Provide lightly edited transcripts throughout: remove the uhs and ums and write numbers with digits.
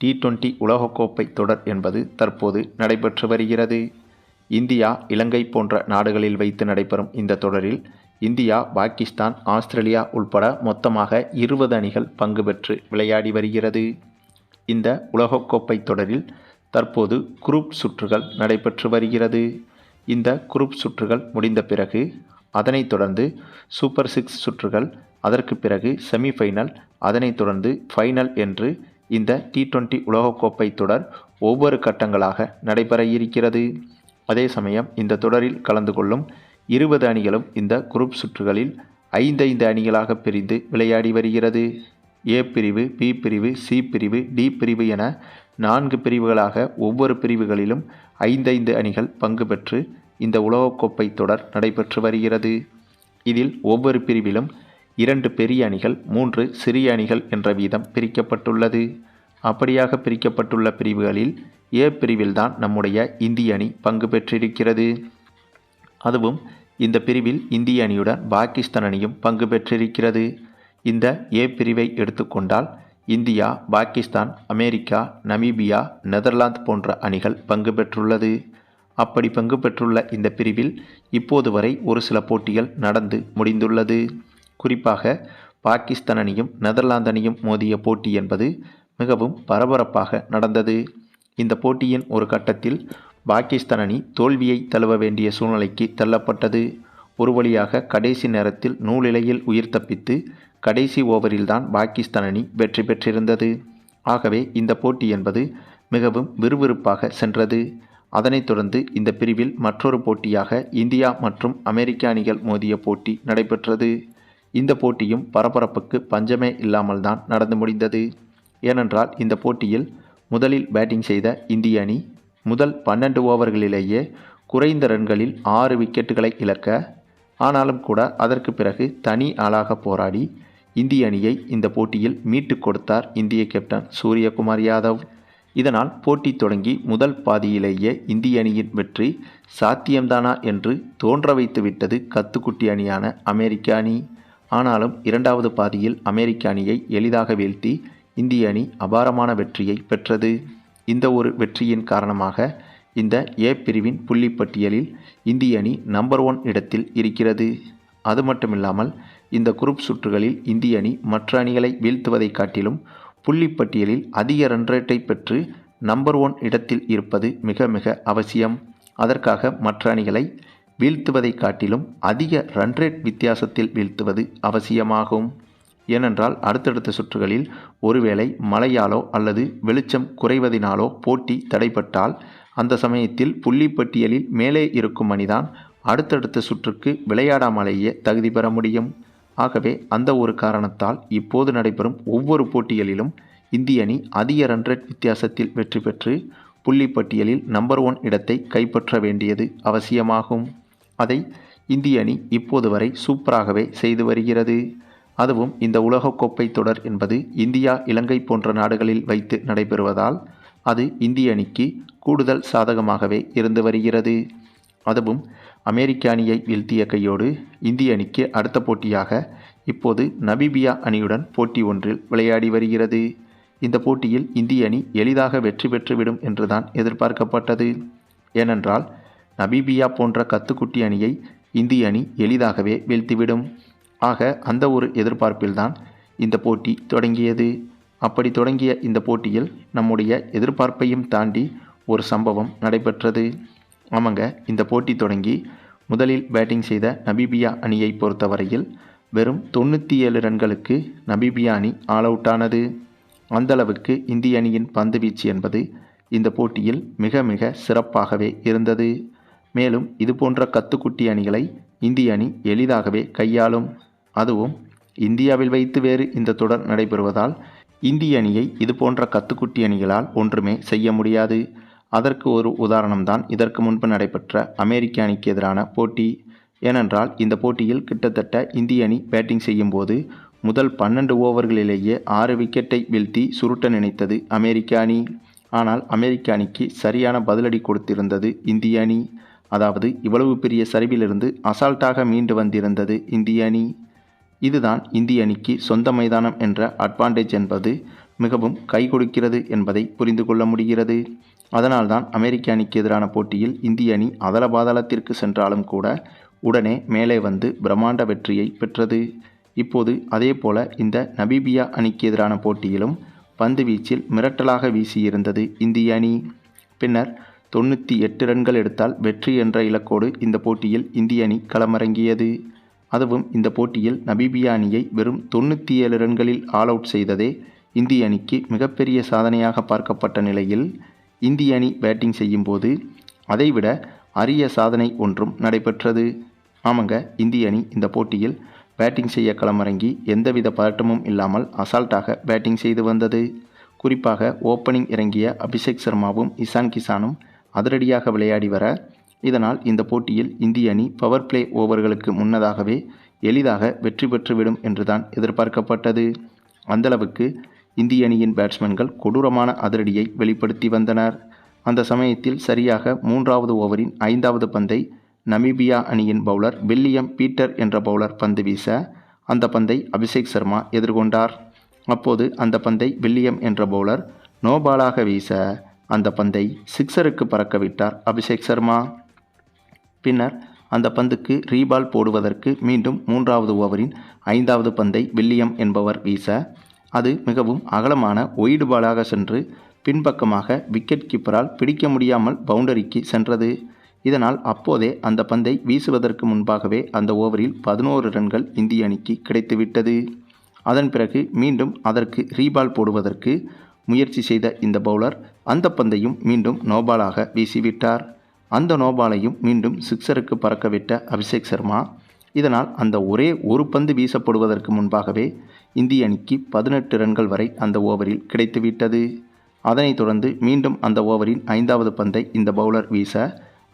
T20 உலகக்கோப்பை தொடர் என்பது தற்போது நடைபெற்று வருகிறது. இந்தியா, இலங்கை போன்ற நாடுகளில் வைத்து நடைபெறும் இந்த தொடரில் இந்தியா, பாகிஸ்தான், ஆஸ்திரேலியா உள்பட மொத்தமாக 20 அணிகள் பங்கு பெற்று விளையாடி வருகிறது. இந்த உலகக்கோப்பை தொடரில் தற்போது குரூப் சுற்றுகள் நடைபெற்று வருகிறது. இந்த குரூப் சுற்றுகள் முடிந்த பிறகு அதனைத் தொடர்ந்து சூப்பர் 6 சுற்றுகள், அதற்கு பிறகு செமிஃபைனல், அதனைத் தொடர்ந்து ஃபைனல் என்று இந்த T20 உலகக்கோப்பை தொடர் ஒவ்வொரு கட்டங்களாக நடைபெற இருக்கிறது. அதே சமயம் இந்த தொடரில் கலந்து கொள்ளும் 20 அணிகளும் இந்த குரூப் சுற்றுகளில் 5 அணிகளாக பிரிந்து விளையாடி வருகிறது. ஏ பிரிவு, பி பிரிவு, சி பிரிவு, டி பிரிவு என 4 பிரிவுகளாக ஒவ்வொரு பிரிவுகளிலும் 5 அணிகள் பங்கு பெற்று இந்த உலகக்கோப்பை தொடர் நடைபெற்று வருகிறது. இதில் ஒவ்வொரு பிரிவிலும் 2 பெரிய அணிகள், 3 சிறிய அணிகள் என்ற வீதம் பிரிக்கப்பட்டுள்ளது. அப்படியாக பிரிக்கப்பட்டுள்ள பிரிவுகளில் ஏ பிரிவில்தான் நம்முடைய இந்திய அணி பங்கு பெற்றிருக்கிறது. அதுவும் இந்த பிரிவில் இந்திய அணியுடன் பாகிஸ்தான் அணியும் பங்கு பெற்றிருக்கிறது. இந்த ஏ பிரிவை எடுத்துக்கொண்டால் India, Pakistan, America, Namibia, Netherlands போன்ற அணிகள் பங்கு பெற்றுள்ளது. அப்படி பங்கு பெற்றுள்ள இந்த பிரிவில் இப்போது வரை ஒரு சில போட்டிகள் நடந்து முடிந்துள்ளது. குறிப்பாக பாகிஸ்தான் அணியும் நெதர்லாந்து அணியும் மோதிய போட்டி என்பது மிகவும் பரபரப்பாக நடந்தது. இந்த போட்டியின் ஒரு கட்டத்தில் பாகிஸ்தான் அணி தோல்வியை தழுவ வேண்டிய சூழ்நிலைக்கு தள்ளப்பட்டது. ஒரு வழியாக கடைசி நேரத்தில் நூலிழையில் உயிர் தப்பித்து கடைசி ஓவரில்தான் பாகிஸ்தான் அணி வெற்றி பெற்றிருந்தது. ஆகவே இந்த போட்டி என்பது மிகவும் விறுவிறுப்பாக சென்றது. அதனைத் தொடர்ந்து இந்த பிரிவில் மற்றொரு போட்டியாக இந்தியா மற்றும் அமெரிக்க அணிகள் மோதிய போட்டி நடைபெற்றது. இந்த போட்டியும் பரபரப்புக்கு பஞ்சமே இல்லாமல் தான் நடந்து முடிந்தது. ஏனென்றால் இந்த போட்டியில் முதலில் பேட்டிங் செய்த இந்திய அணி முதல் 12 ஓவர்களிலேயே குறைந்த ரன்களில் 6 விக்கெட்டுகளை இழக்க, ஆனாலும் கூட அதற்கு பிறகு தனி ஆளாக போராடி இந்திய அணியை இந்த போட்டியில் மீட்டு கொடுத்தார் இந்திய கேப்டன் சூரியகுமார் யாதவ். இதனால் போட்டி தொடங்கி முதல் பாதியிலேயே இந்திய அணியின் வெற்றி சாத்தியம்தானா என்று தோன்ற வைத்து விட்டது கத்துக்குட்டி அணியான அமெரிக்க அணி. ஆனாலும் இரண்டாவது பாதியில் அமெரிக்க அணியை எளிதாக வீழ்த்தி இந்திய அணி அபாரமான வெற்றியை பெற்றது. இந்த ஒரு வெற்றியின் காரணமாக இந்த ஏ பிரிவின் புள்ளி பட்டியலில் இந்திய அணி நம்பர் 1 இடத்தில் இருக்கிறது. அது மட்டுமில்லாமல் இந்த குரூப் சுற்றுகளில் இந்திய அணி மற்ற அணிகளை வீழ்த்துவதை காட்டிலும் புள்ளி பட்டியலில் அதிக ரன் ரேட்டை பெற்று நம்பர் 1 இடத்தில் இருப்பது மிக மிக அவசியம். அதற்காக மற்ற அணிகளை வீழ்த்துவதை காட்டிலும் அதிக ரன் ரேட் வித்தியாசத்தில் வீழ்த்துவது அவசியமாகும். ஏனென்றால் அடுத்தடுத்த சுற்றுகளில் ஒருவேளை மழையாலோ அல்லது வெளிச்சம் குறைவதினாலோ போட்டி தடைப்பட்டால் அந்த சமயத்தில் புள்ளி பட்டியலில் மேலே இருக்கும் அணிதான் அடுத்தடுத்த சுற்றுக்கு விளையாடாமலேயே தகுதி பெற முடியும். ஆகவே அந்த ஒரு காரணத்தால் இப்போது நடைபெறும் ஒவ்வொரு போட்டிகளிலும் இந்திய அணி அதிக ரன் ரேட் வித்தியாசத்தில் வெற்றி பெற்று புள்ளி பட்டியலில் நம்பர் 1 இடத்தை கைப்பற்ற வேண்டியது அவசியமாகும். அதை இந்திய அணி இப்போது வரை சூப்பராகவே செய்து வருகிறது. அதுவும் இந்த உலகக்கோப்பை தொடர் என்பது இந்தியா, இலங்கை போன்ற நாடுகளில் வைத்து நடைபெறுவதால் அது இந்திய அணிக்கு கூடுதல் சாதகமாகவே இருந்து வருகிறது. அதுவும் அமெரிக்க அணியை வீழ்த்திய கையோடு இந்திய அணிக்கு அடுத்த போட்டியாக இப்போது நமீபியா அணியுடன் போட்டி ஒன்றில் விளையாடி வருகிறது. இந்த போட்டியில் இந்திய அணி எளிதாக வெற்றி பெற்றுவிடும் என்றுதான் எதிர்பார்க்கப்பட்டது. ஏனென்றால் நமீபியா போன்ற கத்துக்குட்டி அணியை இந்திய அணி எளிதாகவே வீழ்த்திவிடும். ஆக அந்த ஒரு எதிர்பார்ப்பில்தான் இந்த போட்டி தொடங்கியது. அப்படி தொடங்கிய இந்த போட்டியில் நம்முடைய எதிர்பார்ப்பையும் தாண்டி ஒரு சம்பவம் நடைபெற்றது. ஆமாங்க, இந்த போட்டி தொடங்கி முதலில் பேட்டிங் செய்த நமீபியா அணியை பொறுத்தவரையில் வெறும் 97 ரன்களுக்கு நமீபியா அணி ஆல் அவுட் ஆனது. அந்தளவுக்கு இந்திய அணியின் பந்து வீச்சு என்பது இந்த போட்டியில் மிக மிக சிறப்பாகவே இருந்தது. மேலும் இதுபோன்ற கத்துக்குட்டி அணிகளை இந்திய அணி எளிதாகவே கையாளும். அதுவும் இந்தியாவில் வைத்து வேறு இந்த தொடர் நடைபெறுவதால் இந்திய அணியை இதுபோன்ற கத்துக்குட்டி அணிகளால் ஒன்றுமே செய்ய முடியாது. அதற்கு ஒரு உதாரணம்தான் இதற்கு முன்பு நடைபெற்ற அமெரிக்க அணிக்கு எதிரான போட்டி. ஏனென்றால் இந்த போட்டியில் கிட்டத்தட்ட இந்திய அணி பேட்டிங் செய்யும் போது முதல் 12 ஓவர்களிலேயே 6 விக்கெட்டை வீழ்த்தி சுருட்ட நினைத்தது அமெரிக்க அணி. ஆனால் அமெரிக்க அணிக்கு சரியான பதிலடி கொடுத்திருந்தது இந்திய அணி. அதாவது இவ்வளவு பெரிய சரிவிலிருந்து அசால்ட்டாக மீண்டு வந்திருந்தது இந்திய அணி. இதுதான் இந்திய அணிக்கு சொந்த மைதானம் என்ற அட்வான்டேஜ் என்பது மிகவும் கை கொடுக்கிறது என்பதை புரிந்து கொள்ள முடிகிறது. அதனால்தான் அமெரிக்க அணிக்கு எதிரான போட்டியில் இந்திய அணி அதல பாதாளத்திற்கு சென்றாலும் கூட உடனே மேலே வந்து பிரம்மாண்ட வெற்றியை பெற்றது. இப்போது அதேபோல இந்த நமீபியா அணிக்கு எதிரான போட்டியிலும் பந்து வீச்சில் மிரட்டலாக வீசியிருந்தது இந்திய அணி. பின்னர் 98 ரன்கள் எடுத்தால் வெற்றி என்ற இலக்கோடு இந்த போட்டியில் இந்திய அணி களமிறங்கியது. அதுவும் இந்த போட்டியில் நமீபியா அணியை வெறும் 97 ரன்களில் ஆல் அவுட் செய்ததே இந்திய அணிக்கு மிகப்பெரிய சாதனையாக பார்க்கப்பட்ட நிலையில், இந்திய அணி பேட்டிங் செய்யும்போது அதைவிட அரிய சாதனை ஒன்றும் நடைபெற்றது. ஆமாங்க, இந்திய அணி இந்த போட்டியில் பேட்டிங் செய்ய களமிறங்கி எந்தவித பதட்டமும் இல்லாமல் அசால்ட்டாக பேட்டிங் செய்து வந்தது. குறிப்பாக ஓப்பனிங் இறங்கிய அபிஷேக் சர்மாவும் இசான் கிசானும் அதிரடியாக விளையாடி வர, இதனால் இந்த போட்டியில் இந்திய அணி பவர் பிளே ஓவர்களுக்கு முன்னதாகவே எளிதாக வெற்றி பெற்றுவிடும் என்றுதான் எதிர்பார்க்கப்பட்டது. அந்தளவுக்கு இந்திய அணியின் பேட்ஸ்மேன்கள் கொடூரமான அதிரடியை வெளிப்படுத்தி வந்தனர். அந்த சமயத்தில் சரியாக 3வது ஓவரின் 5வது பந்தை நமீபியா அணியின் பவுலர் வில்லியம் பீட்டர் என்ற பவுலர் பந்து வீச, அந்த பந்தை அபிஷேக் சர்மா எதிர்கொண்டார். அப்போது அந்த பந்தை வில்லியம் என்ற பவுலர் நோபாலாக வீச, அந்த பந்தை சிக்ஸருக்கு பறக்க விட்டார் அபிஷேக் சர்மா. பின்னர் அந்த பந்துக்கு ரீபால் போடுவதற்கு மீண்டும் 3வது ஓவரின் 5வது பந்தை வில்லியம் என்பவர் வீச, அது மிகவும் அகலமான ஒயிடு பாலாக சென்று பின்பக்கமாக விக்கெட் கீப்பரால் பிடிக்க முடியாமல் பவுண்டரிக்கு சென்றது. இதனால் அப்போதே அந்த பந்தை வீசுவதற்கு முன்பாகவே அந்த ஓவரில் 11 ரன்கள் இந்திய அணிக்கு கிடைத்துவிட்டது. அதன் பிறகு மீண்டும் அதற்கு ரீபால் போடுவதற்கு முயற்சி செய்த இந்த பவுலர் அந்த பந்தையும் மீண்டும் நோபாலாக வீசிவிட்டார். அந்த நோபாலையும் மீண்டும் சிக்ஸருக்கு பறக்கவிட்ட அபிஷேக் சர்மா, இதனால் அந்த ஒரே ஒரு பந்து வீசப்படுவதற்கு முன்பாகவே இந்திய அணிக்கு 18 ரன்கள் வரை அந்த ஓவரில் கிடைத்துவிட்டது. அதனைத் தொடர்ந்து மீண்டும் அந்த ஓவரின் 5வது பந்தை இந்த பவுலர் வீச,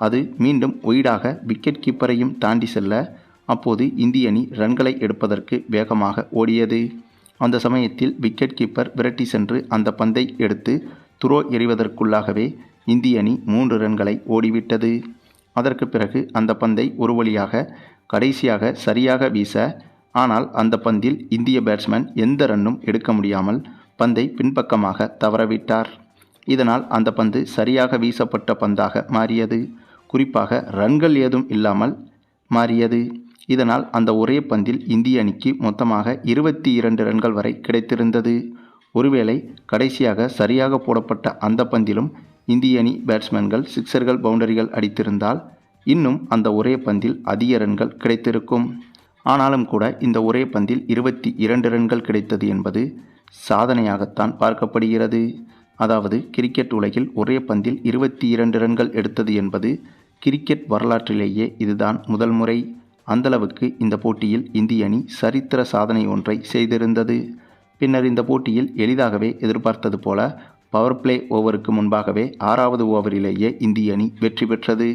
அது மீண்டும் ஒய்டாக விக்கெட் கீப்பரையும் தாண்டி செல்ல, அப்போது இந்திய அணி ரன்களை எடுப்பதற்கு வேகமாக ஓடியது. அந்த சமயத்தில் விக்கெட் கீப்பர் விரட்டி சென்று அந்த பந்தை எடுத்து துரோ எறிவதற்குள்ளாகவே இந்திய அணி 3 ரன்களை ஓடிவிட்டது. அதற்கு பிறகு அந்த பந்தை ஒரு வழியாக கடைசியாக சரியாக வீச, ஆனால் அந்த பந்தில் இந்திய பேட்ஸ்மேன் எந்த ரன்னும் எடுக்க முடியாமல் பந்தை பின்பக்கமாக தவறவிட்டார். இதனால் அந்த பந்து சரியாக வீசப்பட்ட பந்தாக மாறியது. குறிப்பாக ரன்கள் ஏதும் இல்லாமல் மாறியது. இதனால் அந்த ஒரே பந்தில் இந்திய அணிக்கு மொத்தமாக 22 ரன்கள் வரை கிடைத்திருந்தது. ஒருவேளை கடைசியாக சரியாக போடப்பட்ட அந்த பந்திலும் இந்திய அணி பேட்ஸ்மேன்கள் சிக்ஸர்கள் பவுண்டரிகள் அடித்திருந்தால் இன்னும் அந்த ஒரே பந்தில் அதிக ரன்கள் கிடைத்திருக்கும். ஆனாலும் கூட இந்த ஒரே பந்தில் 22 ரன்கள் கிடைத்தது என்பது சாதனையாகத்தான் பார்க்கப்படுகிறது. அதாவது கிரிக்கெட் உலகில் ஒரே பந்தில் 22 ரன்கள் எடுத்தது என்பது கிரிக்கெட் வரலாற்றிலேயே இதுதான் முதல் முறை. அந்தளவுக்கு இந்த போட்டியில் இந்திய அணி சரித்திர சாதனை ஒன்றை செய்திருந்தது. பின்னர் இந்த போட்டியில் எளிதாகவே எதிர்பார்த்தது போல பவர் பிளே ஓவருக்கு முன்பாகவே 6வது ஓவரிலேயே இந்திய அணி வெற்றி பெற்றது.